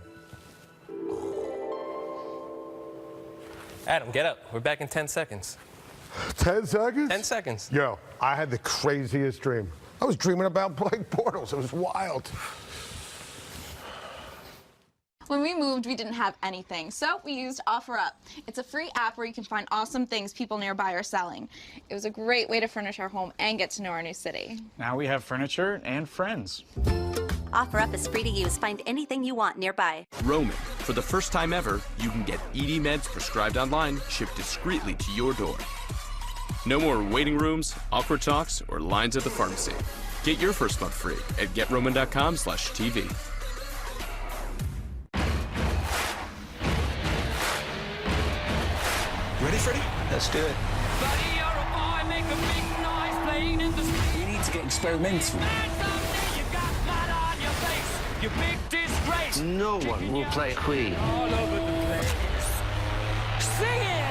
Adam, get up. We're back in 10 seconds. 10 seconds? 10 seconds. Yo, I had the craziest dream. I was dreaming about Blake Bortles. It was wild. When we moved, we didn't have anything, so we used OfferUp. It's a free app where you can find awesome things people nearby are selling. It was a great way to furnish our home and get to know our new city. Now we have furniture and friends. OfferUp is free to use. Find anything you want nearby. Roman. For the first time ever, you can get ED meds prescribed online, shipped discreetly to your door. No more waiting rooms, awkward talks, or lines at the pharmacy. Get your first month free at GetRoman.com/TV. Ready, Freddie? Let's do it. Buddy, you're a boy, make a big noise playing in the street. We need to get experimental. You got mud on your face, you big disgrace. No one will play Queen. All over the place. Sing it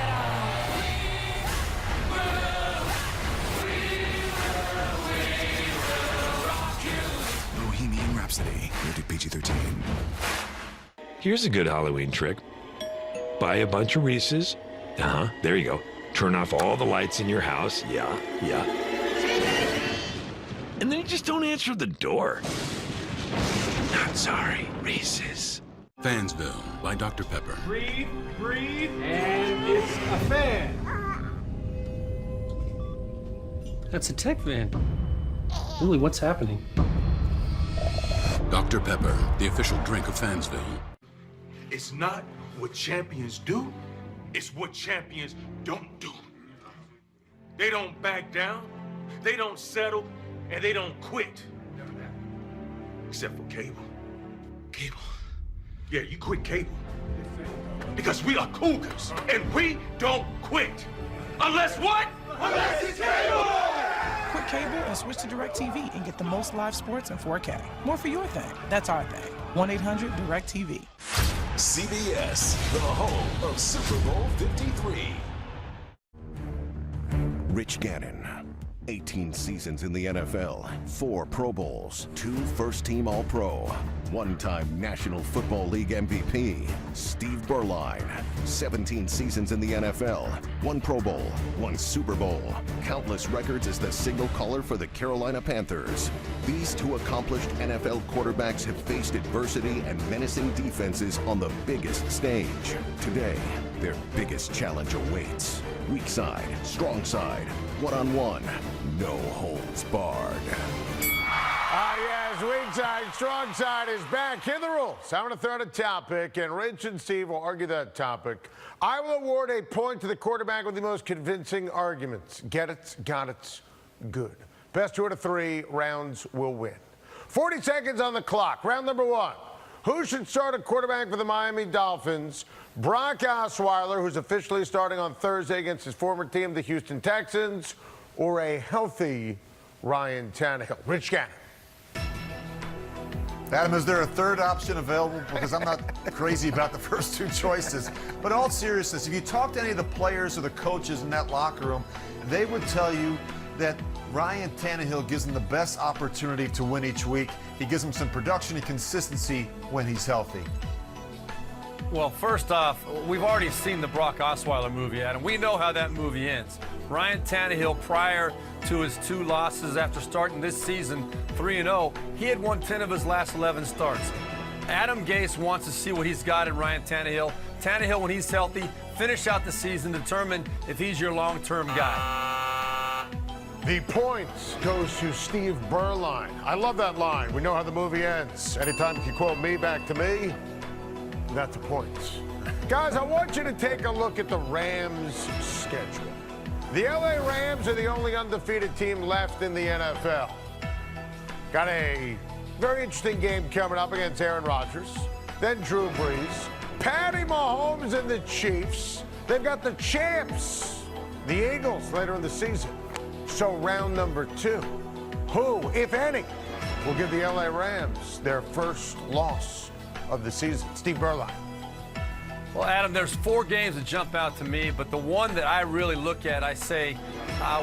Bohemian Rhapsody, rated PG-13. Here's a good Halloween trick. buy a bunch of Reese's. There you go. Turn off all the lights in your house. Yeah. And then you just don't answer the door. Not sorry, Reese's. Fansville by Dr. Pepper. Breathe, and it's a fan. That's a tech van. Really, what's happening? Dr. Pepper, the official drink of Fansville. It's not what champions do, it's what champions don't do. They don't back down, they don't settle, and they don't quit. Except for Cable. Cable. Yeah, you quit Cable. Because we are Cougars, and we don't quit. Unless what? Unless it's Cable! Quit cable and switch to DirecTV and get the most live sports in 4K. More for your thing. That's our thing. 1-800-DirecTV. CBS, the home of Super Bowl 53. Rich Gannon, 18 seasons in the NFL, 4 Pro Bowls, 2 first-team All-Pro, one-time National Football League MVP. Steve Berline, 17 seasons in the NFL, 1 Pro Bowl, 1 Super Bowl, countless records as the signal caller for the Carolina Panthers. These 2 accomplished NFL quarterbacks have faced adversity and menacing defenses on the biggest stage. Today, their biggest challenge awaits. Weak side, strong side, one-on-one, no holds barred. Yes, weak side, strong side is back. Here are the rules. I'm going to throw out a topic, and Rich and Steve will argue that topic. I will award a point to the quarterback with the most convincing arguments. Get it, got it, good. Best 2 out of 3 rounds will win. 40 seconds on the clock. Round number 1. Who should start a quarterback for the Miami Dolphins? Brock Osweiler, who's officially starting on Thursday against his former team, the Houston Texans, or a healthy Ryan Tannehill? Rich Gannon. Adam, is there a third option available? Because I'm not crazy about the first 2 choices. But in all seriousness, if you talk to any of the players or the coaches in that locker room, they would tell you that Ryan Tannehill gives them the best opportunity to win each week. He gives them some production and consistency when he's healthy. Well, first off, we've already seen the Brock Osweiler movie, Adam. We know how that movie ends. Ryan Tannehill, prior to his 2 losses after starting this season 3-0, he had won 10 of his last 11 starts. Adam Gase wants to see what he's got in Ryan Tannehill. Tannehill, when he's healthy, finish out the season, determine if he's your long-term guy. The points goes to Steve Berline. I love that line. We know how the movie ends. Anytime you can quote me back to me, that's the points. Guys, I want you to take a look at the Rams' schedule. The LA Rams are the only undefeated team left in the NFL. Got a very interesting game coming up against Aaron Rodgers, then Drew Brees, Patty Mahomes and the Chiefs. They've got the champs, the Eagles, later in the season. So round number 2, who, if any, will give the LA Rams their first loss of the season? Steve Berline. Well, Adam, there's 4 games that jump out to me, but the one that I really look at, I say,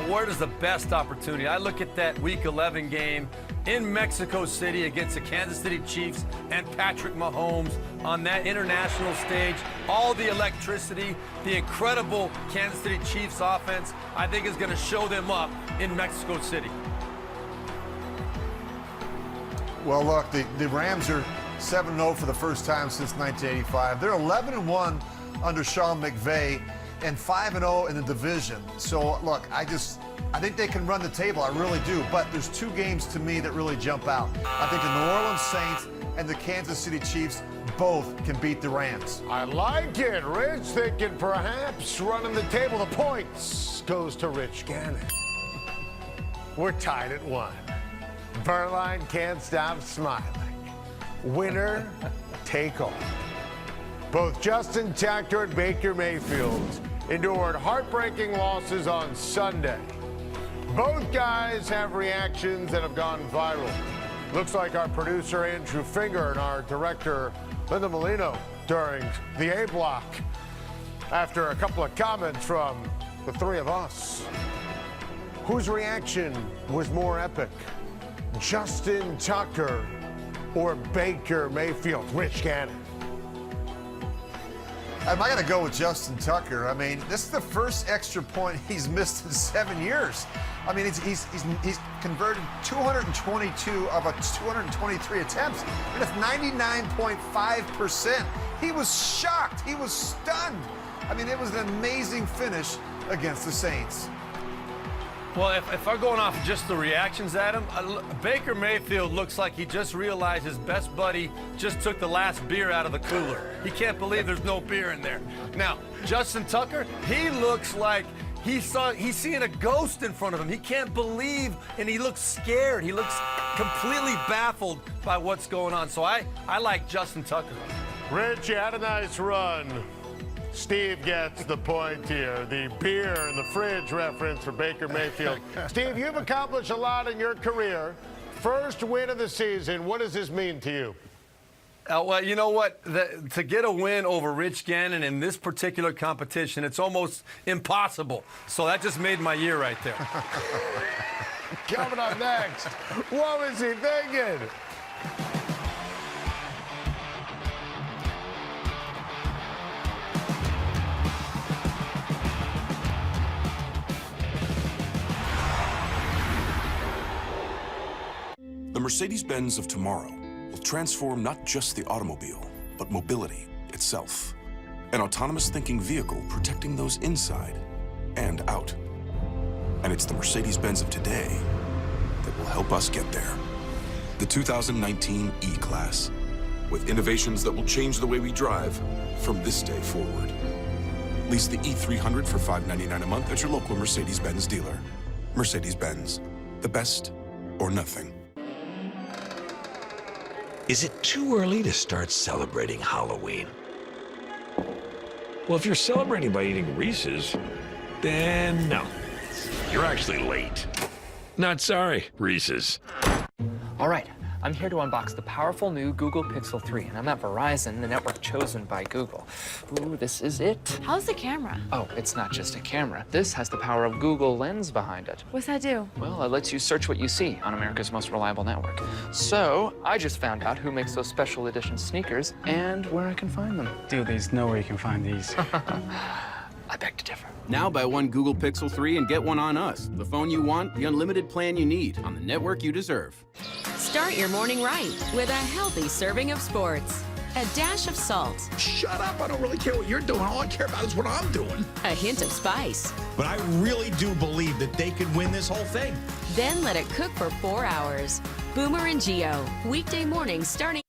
where is the best opportunity? I look at that Week 11 game in Mexico City against the Kansas City Chiefs and Patrick Mahomes on that international stage. All the electricity, the incredible Kansas City Chiefs offense, I think is going to show them up in Mexico City. Well, look, the Rams are 7-0 for the first time since 1985. They're 11-1 under Sean McVay and 5-0 in the division. So, look, I think they can run the table. I really do. But there's 2 games to me that really jump out. I think the New Orleans Saints and the Kansas City Chiefs both can beat the Rams. I like it. Rich thinking perhaps running the table. The points goes to Rich Gannon. We're tied at 1. Berline can't stop smiling. Winner, take all. Both Justin Tucker and Baker Mayfield endured heartbreaking losses on Sunday. Both guys have reactions that have gone viral. Looks like our producer Andrew Finger and our director Linda Molino during the A Block after a couple of comments from the 3 of us. Whose reaction was more epic? Justin Tucker or Baker Mayfield? Rich Gannon. I got to go with Justin Tucker. I mean, this is the first extra point he's missed in 7 years. I mean, he's converted 222 of 223 attempts. I mean, that's 99.5%. He was shocked. He was stunned. I mean, it was an amazing finish against the Saints. Well, if I'm going off of just the reactions at him, Baker Mayfield looks like he just realized his best buddy just took the last beer out of the cooler. He can't believe there's no beer in there. Now, Justin Tucker, he looks like he's seeing a ghost in front of him. He can't believe, and he looks scared. He looks completely baffled by what's going on. So I like Justin Tucker. Rich, you had a nice run. Steve gets the point here. The beer in the fridge reference for Baker Mayfield. Steve, you've accomplished a lot in your career. First win of the season. What does this mean to you? Well, you know what? To get a win over Rich Gannon in this particular competition, it's almost impossible. So that just made my year right there. Coming up next, what was he thinking? The Mercedes-Benz of tomorrow will transform not just the automobile, but mobility itself. An autonomous thinking vehicle protecting those inside and out. And it's the Mercedes-Benz of today that will help us get there. The 2019 E-Class, with innovations that will change the way we drive from this day forward. Lease the E300 for $599 a month at your local Mercedes-Benz dealer. Mercedes-Benz, the best or nothing. Is it too early to start celebrating Halloween? Well, if you're celebrating by eating Reese's, then no. You're actually late. Not sorry, Reese's. All right, I'm here to unbox the powerful new Google Pixel 3, and I'm at Verizon, the network chosen by Google. Ooh, this is it. How's the camera? Oh, it's not just a camera. This has the power of Google Lens behind it. What's that do? Well, it lets you search what you see on America's most reliable network. So, I just found out who makes those special edition sneakers and where I can find them. Dude, there's no way you can find these. I beg to differ. Now buy one Google Pixel 3 and get one on us. The phone you want, the unlimited plan you need, on the network you deserve. Start your morning right with a healthy serving of sports. A dash of salt. Shut up, I don't really care what you're doing. All I care about is what I'm doing. A hint of spice. But I really do believe that they could win this whole thing. Then let it cook for 4 hours. Boomer and Geo, weekday mornings starting.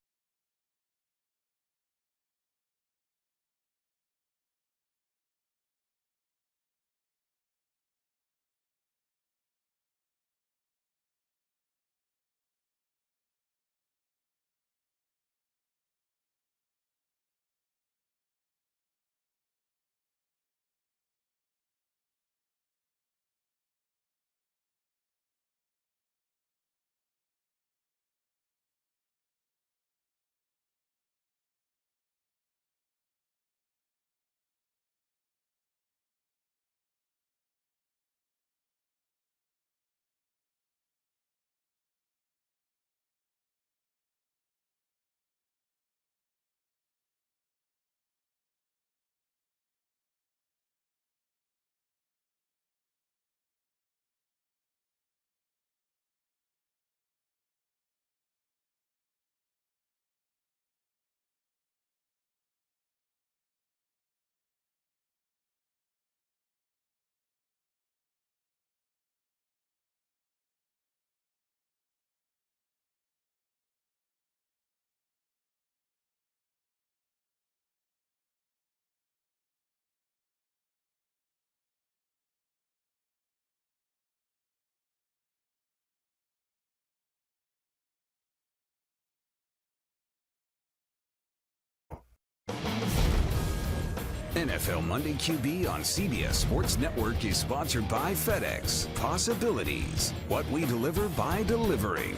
NFL Monday QB on CBS Sports Network is sponsored by FedEx. Possibilities. What we deliver by delivering.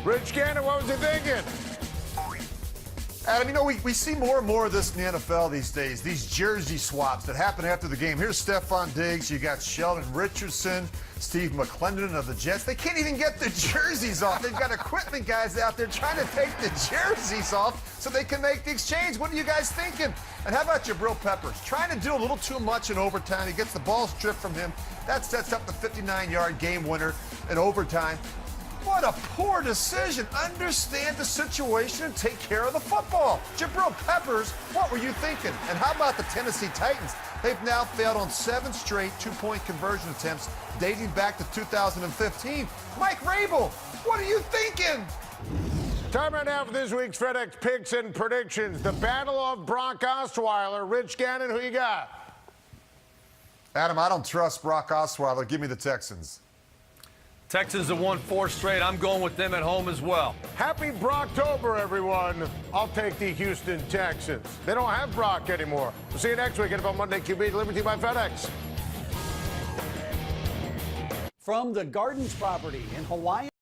Rich Gannon, what was he thinking? Adam, you know, we see more and more of this in the NFL these days, these jersey swaps that happen after the game. Here's Stephon Diggs. You got Sheldon Richardson Steve McClendon of the Jets. They can't even get the jerseys off. They've got equipment guys out there trying to take the jerseys off so they can make the exchange. What are you guys thinking? And how about Jabril Peppers? Trying to do a little too much in overtime. He gets the ball stripped from him. That sets up the 59-yard game winner in overtime. What a poor decision. Understand the situation and take care of the football. Jabril Peppers, what were you thinking? And how about the Tennessee Titans? They've now failed on 7 straight two-point conversion attempts dating back to 2015. Mike Rabel, what are you thinking? Time right now for this week's FedEx picks and predictions. The battle of Brock Osweiler. Rich Gannon, who you got? Adam, I don't trust Brock Osweiler. Give me the Texans. Texans have won 4 straight. I'm going with them at home as well. Happy Brocktober, everyone. I'll take the Houston Texans. They don't have Brock anymore. We'll see you next week. NFL Monday QB delivered to you by FedEx. From the Gardens property in Hawaii.